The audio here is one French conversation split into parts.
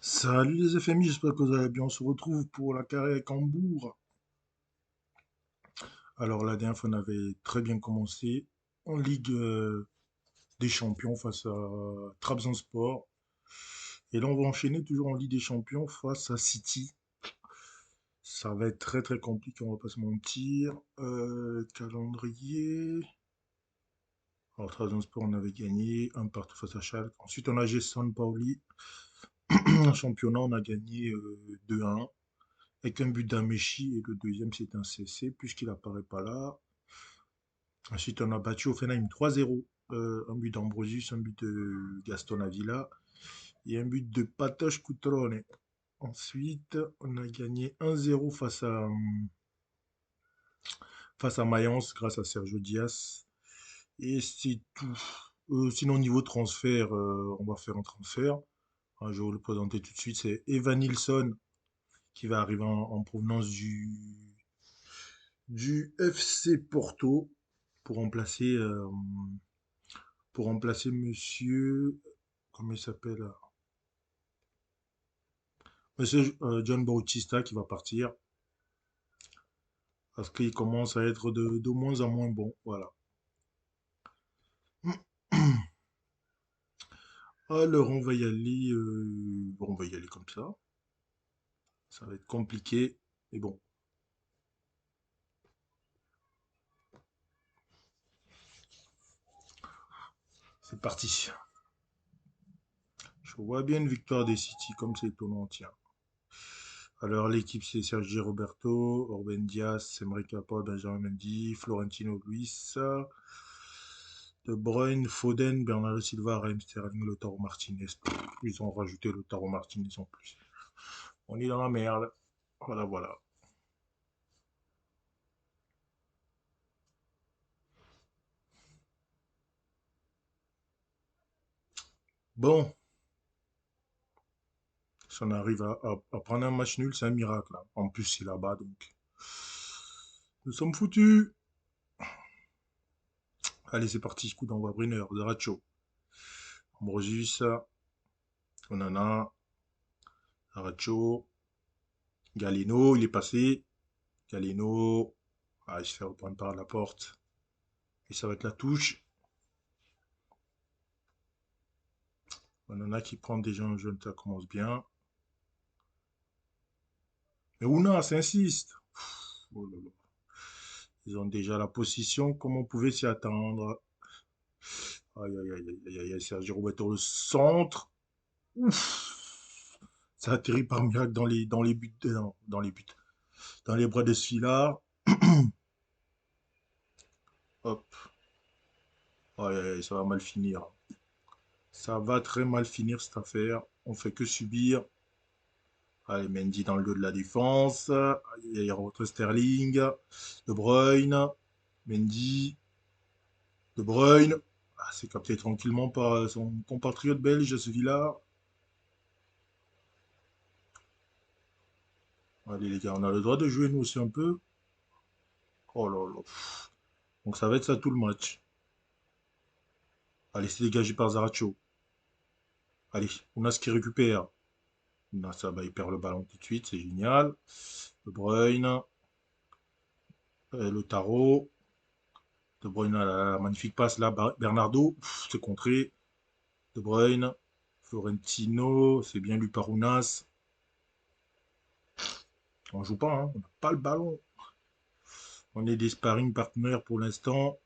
Salut les FMI, j'espère que vous allez bien. On se retrouve pour la carrière avec Hambourg. Alors la dernière fois, on avait très bien commencé en Ligue des Champions face à Trabzonspor. Et là, on va enchaîner toujours en Ligue des Champions face à City. Ça va être très très compliqué, on va pas se mentir. Calendrier. Alors Trabzonspor, on avait gagné un partout face à Schalke. Ensuite, on a San Pauli. En championnat, on a gagné 2-1. Avec un but d'Amechi et le deuxième c'est un CC puisqu'il apparaît pas là. Ensuite on a battu Offenheim 3-0, un but d'Ambrosius, un but de Gaston Avila et un but de Patoche Cutrone. Ensuite on a gagné 1-0 face à Mayence grâce à Sergio Diaz et c'est tout. Sinon niveau transfert, on va faire un transfert. Je vais vous le présenter tout de suite, c'est Evan Nilsson qui va arriver en provenance du FC Porto pour remplacer, euh, pour remplacer monsieur, comment il s'appelle? Monsieur John Bautista qui va partir parce qu'il commence à être de moins en moins bon. Voilà. Alors on va y aller, bon, on va y aller comme ça. Ça va être compliqué, mais bon, c'est parti. Je vois bien une victoire des City comme c'est étonnant, tiens. Alors l'équipe c'est Sergi Roberto, Orben Diaz, Emre Capoue, Benjamin Mendy, Florentino Luis, De Bruyne, Foden, Bernardo Silva, Raheem Sterling, Lautaro Martinez. Ils ont rajouté Lautaro Martinez en plus. On est dans la merde. Voilà, voilà. Bon, si on arrive à prendre un match nul, c'est un miracle, hein. En plus, c'est là-bas, donc nous sommes foutus. Allez, c'est parti. Coup d'envoi. Brunner, Zaracho, Ambrosius, Onana, Zaracho, Galeno, il est passé. Galeno, ah, il se fait reprendre par la porte. Et ça va être la touche. Onana qui prend déjà un jeune, ça commence bien. Mais Ounas insiste. Oh là là. Ils ont déjà la position comme on pouvait s'y attendre. Aïe, aïe, aïe, aïe, aïe, aïe, Sergio Roberto au centre. Ouf. Ça atterrit par miracle dans les buts, dans les buts, dans les bras de Sfila. Hop. Aïe, aïe, aïe, ça va mal finir. Ça va très mal finir cette affaire. On fait que subir. Allez, Mendy dans le dos de la défense. Il y a rentre Sterling. De Bruyne. Mendy. De Bruyne. Ah, c'est capté tranquillement par son compatriote belge, ce Villa. Allez les gars, on a le droit de jouer nous aussi un peu. Oh là là. Donc ça va être ça tout le match. Allez, c'est dégagé par Zaracho. Allez, on a ce qui récupère. Non, ça, bah, il perd le ballon tout de suite, c'est génial. De Bruyne, le tarot. De Bruyne, la magnifique passe là, Bernardo, c'est contré. De Bruyne, Florentino, c'est bien lui par Ounas. On joue pas, hein, on n'a pas le ballon. On est des sparring partners pour l'instant.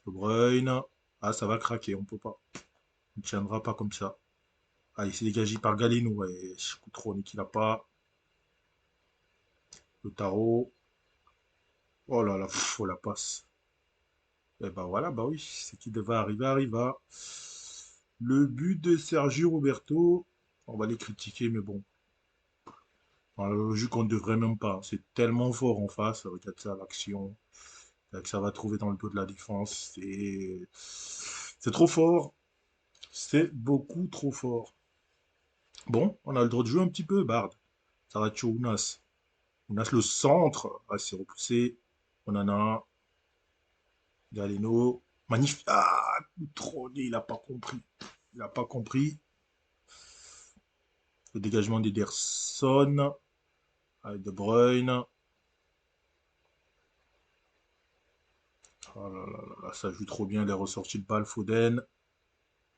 De Bruyne, ah, ça va craquer, on peut pas. On ne tiendra pas comme ça. Ah, il s'est dégagé par Galeno, ouais, Cutrone qui l'a pas. Le tarot. Oh là là, oh la passe. Et bah voilà, bah oui, ce qui devait arriver arriva. Le but de Sergio Roberto, on va les critiquer, mais bon, dans la logique, on ne devrait même pas. C'est tellement fort en face, regarde ça, l'action, que ça va trouver dans le dos de la défense. C'est trop fort, c'est beaucoup trop fort. Bon, on a le droit de jouer un petit peu, Bard. Ça va tuer Ounas. Ounas, le centre, ah, c'est repoussé. On en a un. Galeno, magnifique. Ah, Trôné, il n'a pas compris. Il n'a pas compris. Le dégagement d'Ederson. Avec De Bruyne. Oh là là là là, ça joue trop bien les ressorties de balle. Foden.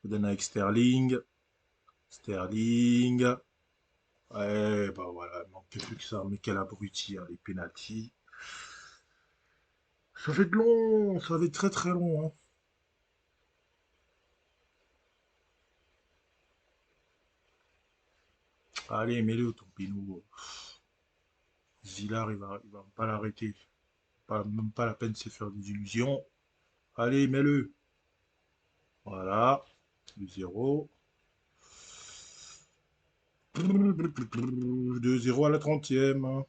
Foden avec Sterling. Sterling. Ouais, bah voilà, il manque plus que ça. Mais quel abruti, hein, les pénaltys. Ça va être long, ça va être très très long, hein. Allez, mets-le, ton Pinot. Zillard, il va pas l'arrêter. Même pas la peine de se faire des illusions. Allez, mets-le. Voilà. 2-0. 2-0 à la 30e.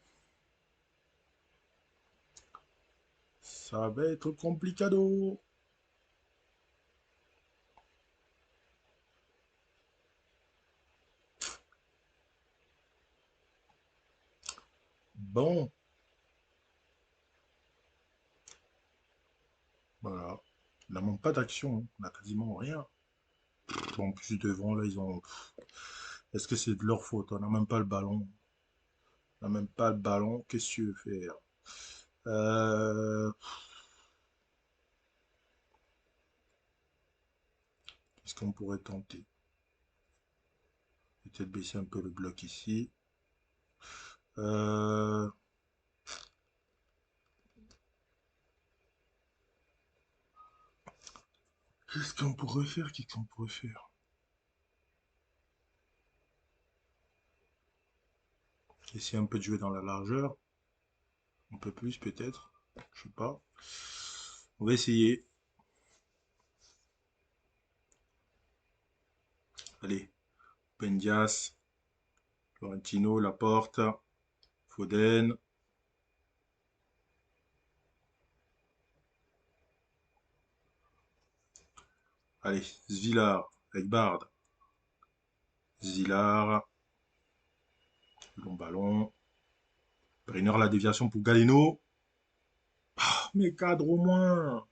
Ça va être complicado. Bon, voilà. On n'a même pas d'action, hein. On n'a quasiment rien. Bon, en plus devant, là, ils ont... Est-ce que c'est de leur faute? On n'a même pas le ballon. On n'a même pas le ballon. Qu'est-ce que tu veux faire? Euh... Qu'est-ce qu'on pourrait tenter? Peut-être baisser un peu le bloc ici. Euh... Qu'est-ce qu'on pourrait faire? Qu'est-ce qu'on pourrait faire? Essayer un peu de jouer dans la largeur. Un peu plus peut-être. Je sais pas. On va essayer. Allez. Pendias. Florentino. Laporte. Foden. Allez. Zvillar. Avec Bard. Zillard. Long ballon. Briner la déviation pour Galeno. Ah, mais cadre au moins.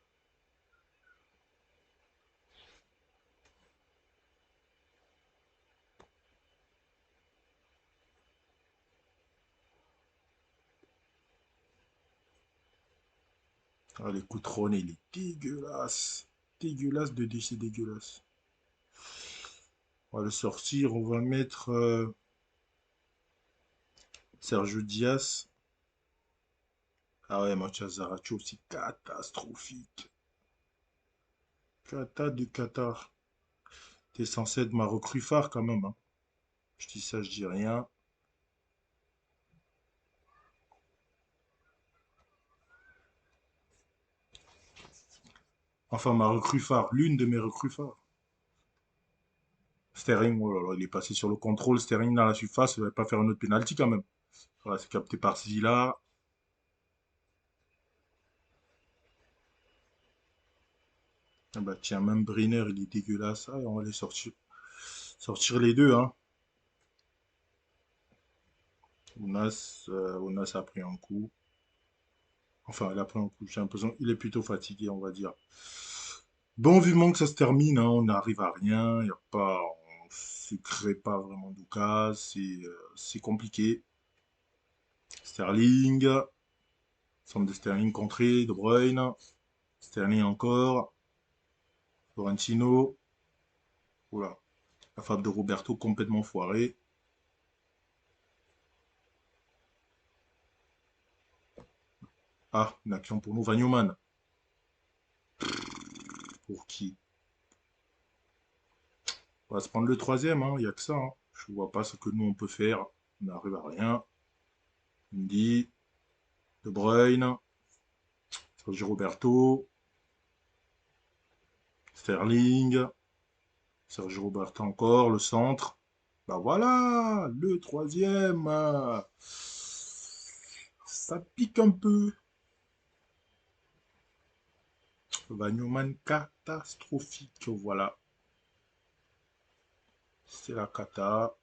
Ah, les coups de Ron, il est dégueulasse. Dégueulasse de déchet dégueulasse. On va le sortir. On va mettre Sergio Diaz. Ah ouais, Mathias Zaracho, c'est catastrophique. Cata de Qatar. T'es censé être ma recrue phare quand même, hein. Je dis ça, je dis rien. Enfin, ma recrue phare, l'une de mes recrues phares. Sterling, oh là là, il est passé sur le contrôle. Sterling dans la surface, il va pas faire un autre penalty quand même. Voilà, c'est capté par Zila. Ah bah tiens, même Briner, il est dégueulasse. Ah, on va les sortir. Sortir les deux, hein. Ounas a pris un coup. Enfin, il a pris un coup. J'ai l'impression qu'il est plutôt fatigué, on va dire. Bon, vivement que ça se termine, hein, on n'arrive à rien. Y a pas, on se crée pas vraiment d'occasion. C'est compliqué. Sterling. Centre de Sterling contré. De Bruyne. Sterling encore. Florentino. Oula. La frappe de Roberto complètement foirée. Ah, une action pour nous. Vagnoman. Pour qui? On va se prendre le troisième, hein. Il n'y a que ça, hein. Je vois pas ce que nous on peut faire. On n'arrive à rien. Indy. De Bruyne. Sergio Roberto. Sterling. Sergio Roberto encore. Le centre. Bah voilà, le troisième. Ça pique un peu. Vagnoman catastrophique. Voilà. C'est la cata.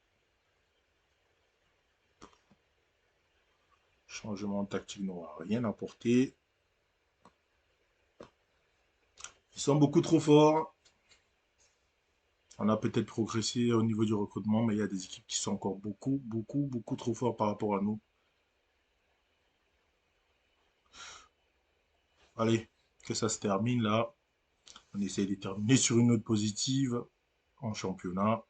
Changement tactique n'aura rien apporté. Ils sont beaucoup trop forts. On a peut-être progressé au niveau du recrutement, mais il y a des équipes qui sont encore beaucoup, beaucoup, beaucoup trop fortes par rapport à nous. Allez, que ça se termine là. On essaye de terminer sur une note positive en championnat.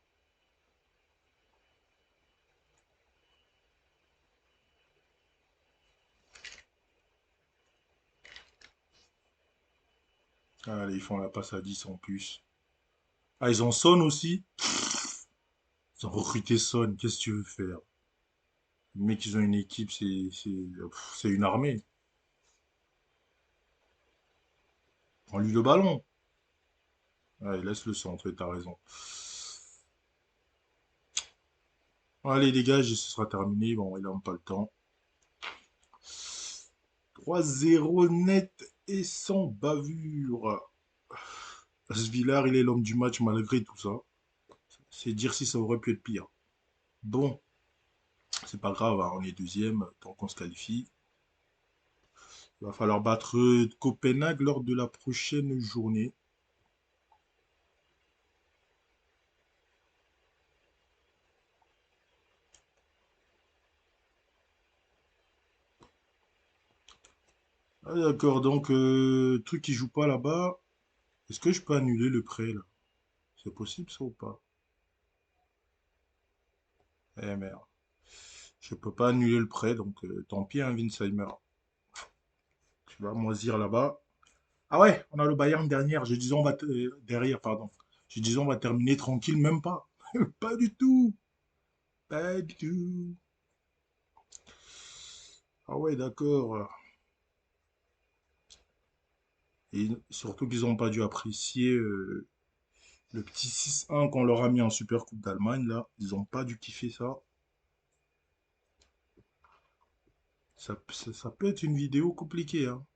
Allez, ils font la passe à 10 en plus. Ah, ils ont Son aussi. Ils ont recruté Son. Qu'est-ce que tu veux faire? Les mecs, ils ont une équipe, c'est une armée. Prends-lui le ballon. Allez, laisse le centre, t'as raison. Allez, dégage, et ce sera terminé. Bon, il n'a pas le temps. 3-0 net et sans bavure. Asvilar, il est l'homme du match malgré tout ça. C'est dire si ça aurait pu être pire. Bon, c'est pas grave, hein, on est deuxième, tant qu'on se qualifie. Il va falloir battre Copenhague lors de la prochaine journée. Ah, d'accord, donc, truc qui joue pas là-bas. Est-ce que je peux annuler le prêt là? C'est possible ça ou pas? Eh merde. Je peux pas annuler le prêt, donc tant pis, hein, Winsheimer. Tu vas moisir là-bas. Ah ouais, on a le Bayern derrière. Je disais derrière, pardon. Je disais on va terminer tranquille, même pas. Pas du tout. Pas du tout. Ah ouais, d'accord. Et surtout qu'ils n'ont pas dû apprécier le petit 6-1 qu'on leur a mis en Super Coupe d'Allemagne, là. Ils n'ont pas dû kiffer ça. Ça peut être une vidéo compliquée, hein.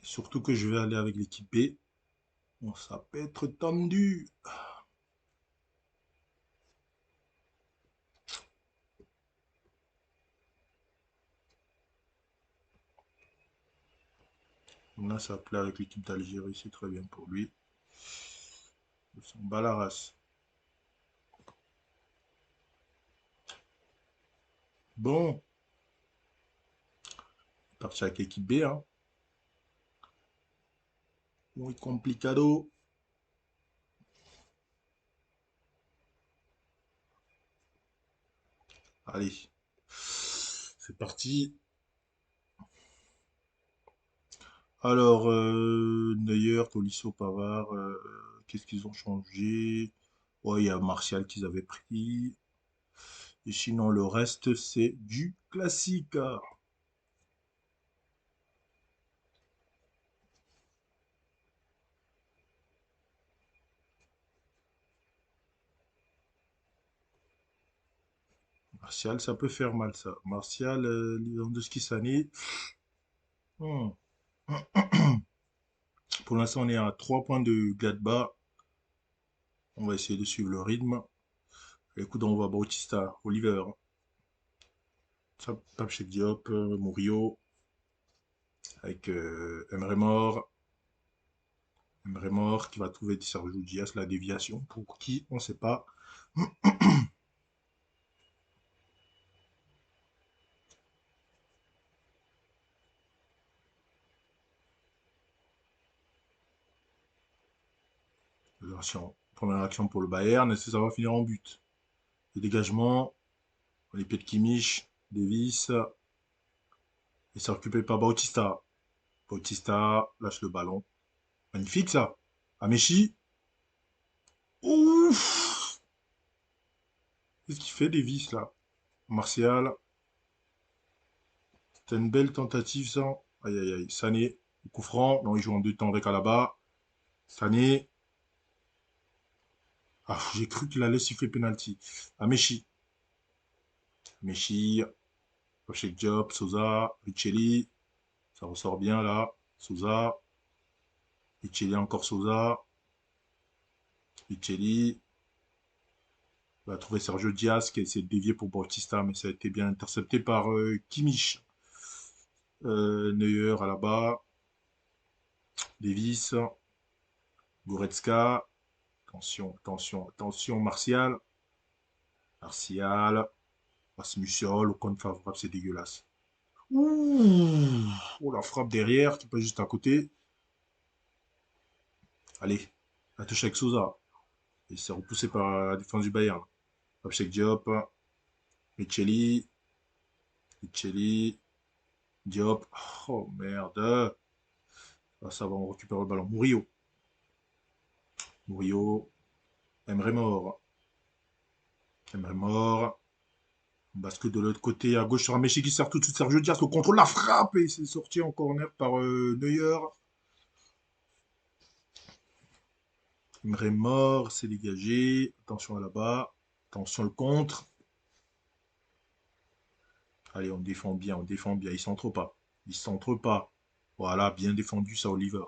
Surtout que je vais aller avec l'équipe B. Bon, ça peut être tendu. Là, ça plaît avec l'équipe d'Algérie, c'est très bien pour lui. Ils sont bas la race. Bon, parti avec l'équipe B, hein. Muy complicado. Allez, c'est parti. Alors, Neuer, Tolisso, Pavard, qu'est-ce qu'ils ont changé? Ouais, il y a Martial qu'ils avaient pris. Et sinon, le reste, c'est du classique. Martial, ça peut faire mal, ça. Martial, Lewandowski, Sané. Hmm. Pour l'instant, on est à 3 points de Gladbach. On va essayer de suivre le rythme. Écoute, on va Bautista, Oliver. Ça tape chez Diop, Murillo, avec Emre Mor. Emre Mor qui va trouver Sergio Diaz, la déviation. Pour qui, on ne sait pas. Première action pour le Bayern, est-ce que ça va finir en but? Le dégagement, les pieds de Kimmich, Davis, et c'est récupéré par Bautista. Bautista lâche le ballon. Magnifique ça. Amechi. Ouf. Qu'est-ce qu'il fait Davis là? Martial. C'était une belle tentative ça. Aïe aïe aïe. Sané. Coup franc. Non, il joue en deux temps avec Alaba. Sané. Ah, j'ai cru qu'il allait siffler penalty. Amechi. Amechi. Cheikh Diop. Souza. Richelli. Ça ressort bien là. Souza. Richelli encore Souza. Richelli. Il va trouver Sergio Diaz qui a essayé de dévier pour Bautista, mais ça a été bien intercepté par Kimmich. Neuer à la bas. Davis. Goretzka. Attention, attention, attention. Martial. Martial. Rasmussen. Le compte favorable, c'est dégueulasse. Ouh. Oh, la frappe derrière qui passe juste à côté. Allez. La touche avec Souza. Et c'est repoussé par la défense du Bayern. Abshek Diop. Micheli. Micheli. Diop. Oh merde. Ah, ça va, on récupère le ballon. Murillo. Murillo. Emre Mor. Emre Mor. Basque de l'autre côté, à gauche sur un Messi qui sert tout de suite Sergio Diaz. Le contrôle, la frappe et c'est sorti en corner par Neuer. Emre Mor, c'est dégagé. Attention à là-bas. Attention le contre. Allez, on défend bien, on défend bien. Il centre pas. Il centre pas. Voilà, bien défendu ça, Oliver.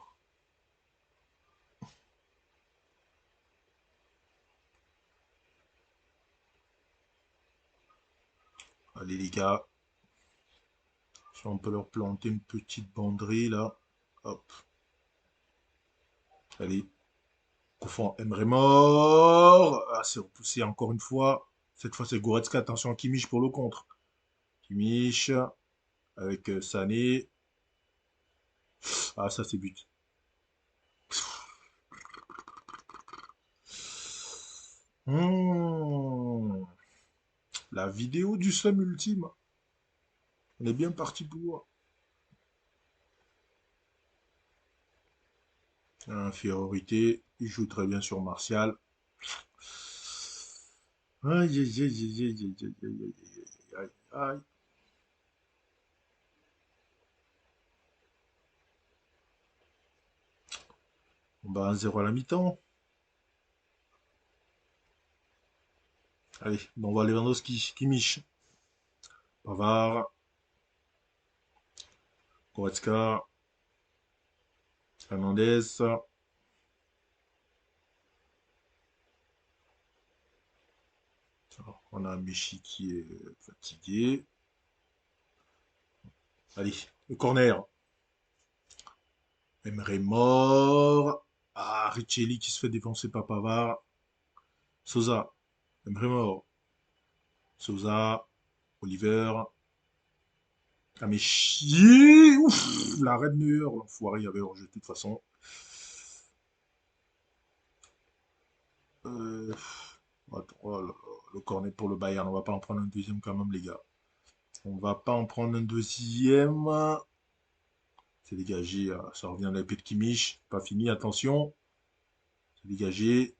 Allez les gars, si on peut leur planter une petite banderie là. Hop. Allez, confond Emre Mor. Ah, c'est repoussé encore une fois. Cette fois, c'est Goretzka. Attention à Kimmich pour le contre. Kimmich avec Sané. Ah, ça, c'est but. Hmm. La vidéo du somme ultime. On est bien parti pour. Infériorité. Il joue très bien sur Martial. Aïe, aïe, aïe, aïe, aïe, aïe, aïe, aïe, aïe, aïe, aïe. On bat 1-0 à la mi-temps. Allez, bon, on va Lewandowski, Kimmich, Pavard, Goretzka, Fernandez. Alors, on a Michi qui est fatigué. Allez, le corner. Emery mort. Ah, Richelli qui se fait défoncer par Pavard. Souza. Emery mort. Souza. Oliver. Ah mais chier. Ouf. L'arrêt de Neuer. L'enfoiré il avait rejeté de toute façon. Euh, Attends, oh là là, le cornet pour le Bayern. On va pas en prendre un deuxième quand même les gars. On va pas en prendre un deuxième. C'est dégagé. Ça revient à l'épée de Kimmich. Pas fini. Attention. C'est dégagé.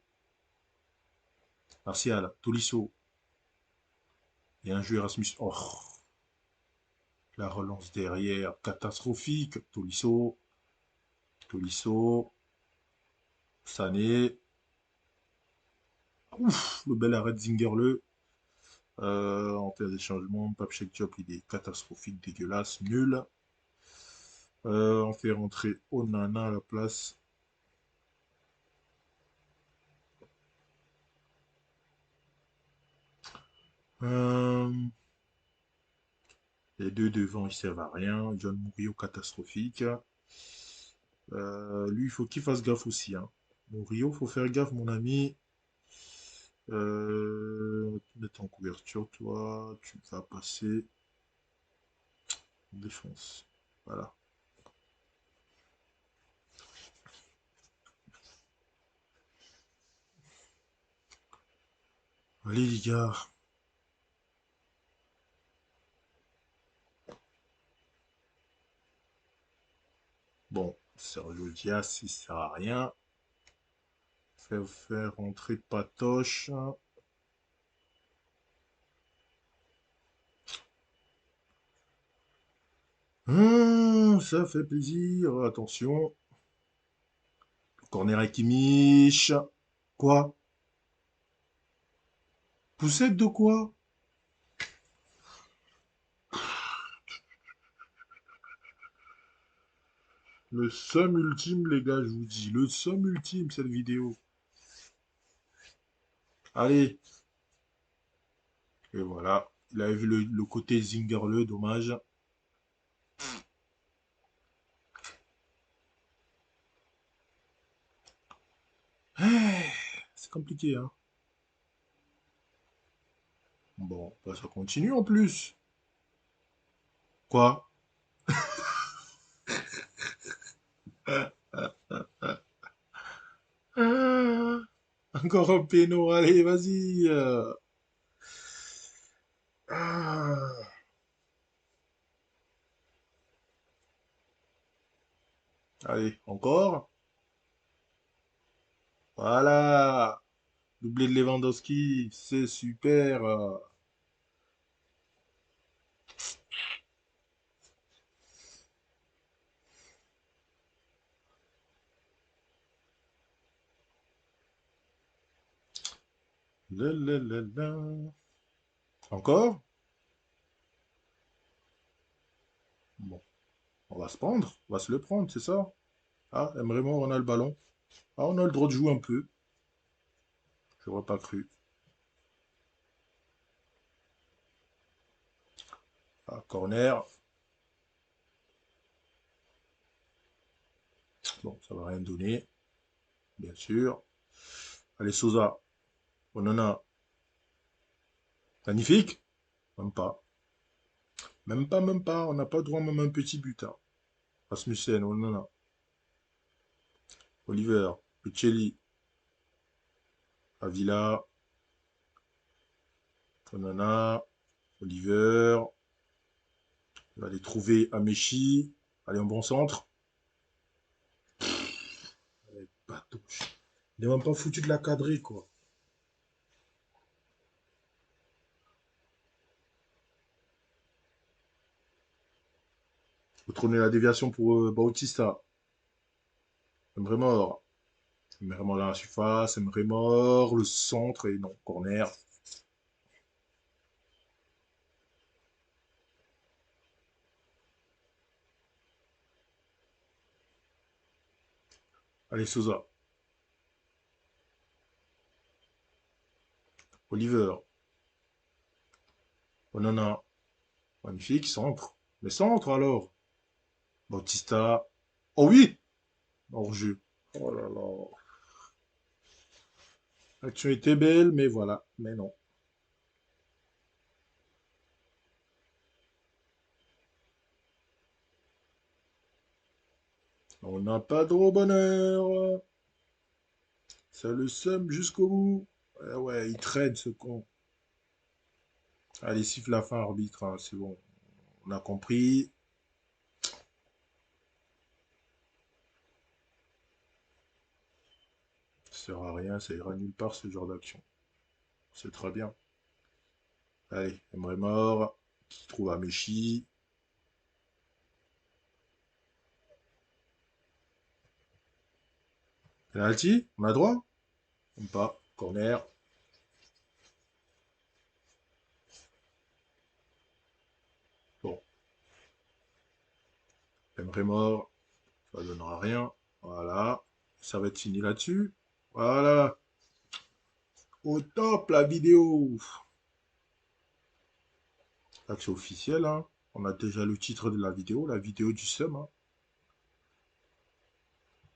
Martial. Tolisso. Et un jeu Erasmus. Oh. La relance derrière, catastrophique. Tolisso, Tolisso, Sané. Ouf, le bel arrêt de Zingerle. On fait des changements. Pape Diop, il est catastrophique, dégueulasse, nul. On fait rentrer Onana à la place. Euh, les deux devant, ils servent à rien. John Murillo, catastrophique. Lui, il faut qu'il fasse gaffe aussi. Hein. Murillo, faut faire gaffe, mon ami. On va te mettre en couverture, toi. Tu vas passer en défense. Voilà. Allez, les gars. Bon, Sergio Diaz, il sert à rien. Faire rentrer Patoche. Ça fait plaisir. Attention. Corner à Kimmich. Quoi? Poussette de quoi? Le somme ultime, les gars, je vous dis. Le somme ultime, cette vidéo. Allez. Et voilà. Il avait vu le côté Zingerle, dommage. C'est compliqué, hein. Bon, bah, ça continue en plus. Quoi? Ah, encore un péno, allez, vas-y. Ah, allez, encore. Voilà. Doublé de Lewandowski, c'est super. La, la, la, la. Encore? Bon, on va se prendre, on va se le prendre, c'est ça? Ah, vraiment, on a le ballon. Ah, on a le droit de jouer un peu. J'aurais pas cru. Ah, corner. Bon, ça va rien donner, bien sûr. Allez, Sosa. On en a. Magnifique. Même pas. Même pas, même pas. On n'a pas droit même à un petit but, hein. Rasmussen, on en a. Oliver. Uccelli. Avila. On en a. Oliver. On va aller trouver Amechi. Allez, un bon centre. Allez, bateau. Il n'est même pas foutu de la cadrer, quoi. Faut tourner la déviation pour Bautista. Emre mort. Emre mort dans la surface. Emre mort. Le centre. Et non, corner. Allez, Sosa. Oliver. Onana. Magnifique. Centre. Mais centre alors. Bautista. Oh oui! Hors-jeu. Oh là là. L'action était belle, mais voilà. Mais non. On n'a pas de bonheur. Ça le seum jusqu'au bout. Ouais, ouais, il traîne ce con. Allez, siffle la fin, arbitre, hein, c'est bon. On a compris. Ça sert à rien, ça ira nulle part ce genre d'action. C'est très bien. Allez, Emre mort. Qui trouve Amechi. Penalty? On a droit? Ou pas? Corner. Bon, Emre mort. Ça donnera rien. Voilà. Ça va être fini là-dessus. Voilà. Au top la vidéo. Là, c'est officiel, hein. On a déjà le titre de la vidéo du SEM, hein.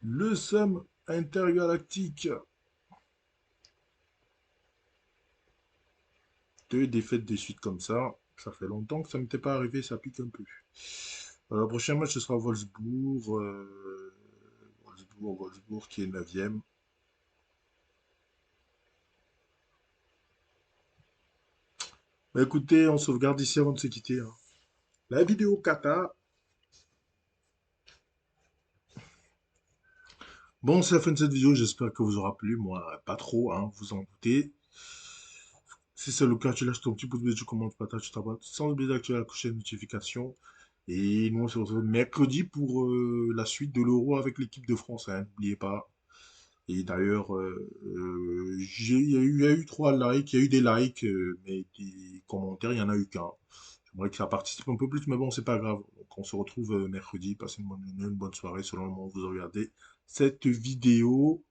Le SEM intergalactique. Deux défaites de suite comme ça fait longtemps que ça ne m'était pas arrivé, ça pique un peu. Le prochain match, ce sera Wolfsburg. Wolfsburg qui est 9e. Bah écoutez, on sauvegarde ici avant de se quitter, hein. La vidéo kata. Bon, c'est la fin de cette vidéo, j'espère que vous aura plu. Moi, pas trop, hein, vous en doutez. Si c'est le cas, tu lâches ton petit pouce bleu, tu commentes, partages, tu t'abonnes. Sans oublier d'activer la cloche de notification. Et nous, on se retrouve mercredi pour la suite de l'Euro avec l'équipe de France, hein, n'oubliez pas. Et d'ailleurs, il y a eu 3 likes, il y a eu des likes, mais des commentaires, il n'y en a eu qu'un. J'aimerais que ça participe un peu plus, mais bon, c'est pas grave. Donc, on se retrouve mercredi. Passez une bonne soirée selon le moment où vous regardez cette vidéo.